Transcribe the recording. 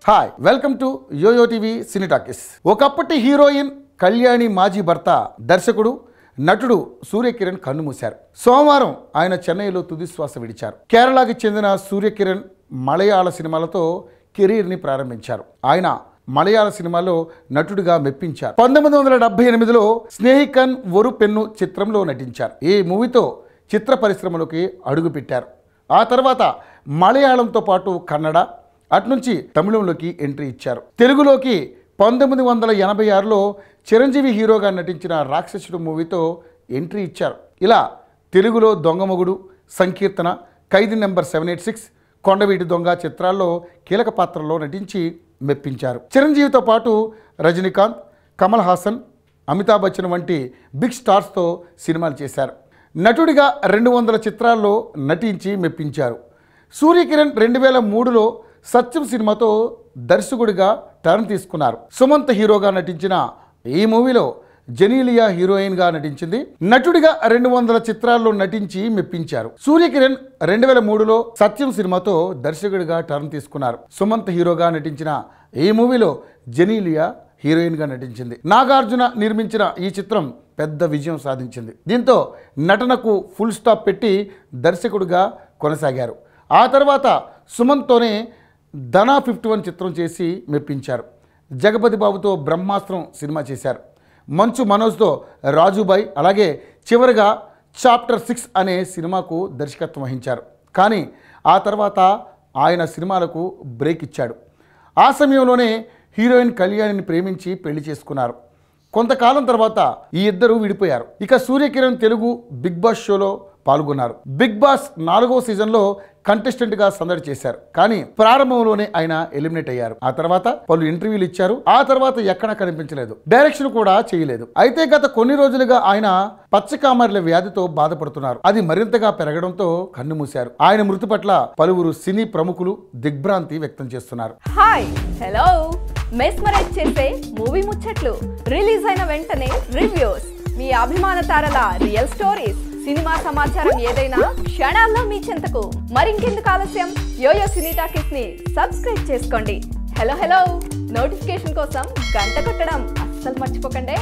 Hi welcome to Yoyo TV Cine Talkies. ఒకప్పటి heroine Kalyani మాజీ భర్త దర్శకుడు నటుడు సూర్యకిరణ్ కన్నుమూశారు. సోమవారం ఆయన చెన్నైలో తుదిశ్వాస విడిచారు. కేరళకి చెందిన సూర్యకిరణ్ మలయాళ సినిమాలతో కెరీర్ని ప్రారంభించారు. ఆయన మలయాళ సినిమాలో నటుడిగా మెప్పించారు. 1978లో స్నేహికన్ ఒరు పెన్ను చిత్రంలో నటించారు. ఈ మూవీతో చిత్ర పరిశ్రమలోకి అడుగుపెట్టారు. ఆ తర్వాత మలయాళంతో పాటు కన్నడ, అట్నుంచి తమిళంలోకి ఎంట్రీ ఇచ్చారు. తెలుగులోకి 1986లో చిరంజీవి హీరోగా నటించిన రాక్షసుడు మూవీతో ఎంట్రీ ఇచ్చారు. ఇలా తెలుగులో దొంగమొగుడు, సంకీర్తన, ఖైదీ నెంబర్ 786, కొండవీటి దొంగ చిత్రాల్లో కీలక పాత్రల్లో నటించి మెప్పించారు. చిరంజీవితో పాటు రజనీకాంత్, కమల్ హాసన్, అమితాబ్ బచ్చన్ వంటి బిగ్ స్టార్స్తో సినిమాలు చేశారు. నటుడిగా 200 చిత్రాల్లో నటించి మెప్పించారు. సూర్యకిరణ్ 2003లో సత్యం సినిమాతో దర్శకుడిగా టర్న్ తీసుకున్నారు. సుమంత్ హీరోగా నటించిన ఈ మూవీలో జెనీలియా హీరోయిన్గా నటించింది. నటుడిగా 200 చిత్రాల్లో నటించి మెప్పించారు. సూర్యకిరణ్ 2003లో సత్యం సినిమాతో దర్శకుడిగా టర్న్ తీసుకున్నారు. సుమంత్ హీరోగా నటించిన ఈ మూవీలో జెనీలియా హీరోయిన్గా నటించింది. నాగార్జున నిర్మించిన ఈ చిత్రం పెద్ద విజయం సాధించింది. దీంతో నటనకు ఫుల్ స్టాప్ పెట్టి దర్శకుడిగా కొనసాగారు. ఆ తర్వాత సుమంత్తోనే ధనా 51 చిత్రం చేసి మెప్పించారు. జగపతి బాబుతో బ్రహ్మాస్త్రం సినిమా చేశారు. మంచు మనోజ్తో రాజుబాయ్, అలాగే చివరిగా చాప్టర్ 6 అనే సినిమాకు దర్శకత్వం వహించారు. కానీ ఆ తర్వాత ఆయన సినిమాలకు బ్రేక్ ఇచ్చాడు. ఆ సమయంలోనే హీరోయిన్ కళ్యాణిని ప్రేమించి పెళ్లి చేసుకున్నారు. కొంతకాలం తర్వాత ఈ ఇద్దరు విడిపోయారు. ఇక సూర్యకిరణ్ తెలుగు బిగ్ బాస్ షోలో పాల్గొన్నారు. బిగ్ బాస్ 4వ సీజన్లో కంటెస్టెంట్గా సందడి చేశారు. కానీ ప్రారంభంలోనే ఆయన ఎలిమినేట్ అయ్యారు. ఆ తర్వాత పలు ఇంటర్వ్యూలు ఇచ్చారు. ఆ తర్వాత ఎక్కడా కనిపించలేదు. డైరెక్షన్ కూడా చేయలేదు. అయితే గత కొన్ని రోజులుగా ఆయన పచ్చకామర్ల వ్యాధితో బాధపడుతున్నారు. అది మరింతగా పెరగడంతో కన్నుమూశారు. ఆయన మృతి పట్ల పలువురు సినీ ప్రముఖులు దిగ్భ్రాంతి వ్యక్తం చేస్తున్నారు. హాయ్ హలో మెస్మరైజ్ చేసే మూవీ ముచ్చట్లు, రిలీజ్ అయిన వెంటనే రివ్యూస్, మీ అభిమాన తారల రియల్ స్టోరీస్, సినిమా సమాచారం ఏదైనా క్షణాల్లో మీ చెంతకు. మరింకెందుకు ఆలస్యం, యోయో సినీ టాకీస్ ని సబ్స్క్రైబ్ చేసుకోండి. హలో నోటిఫికేషన్ కోసం గంట కొట్టడం అస్సలు మర్చిపోకండి.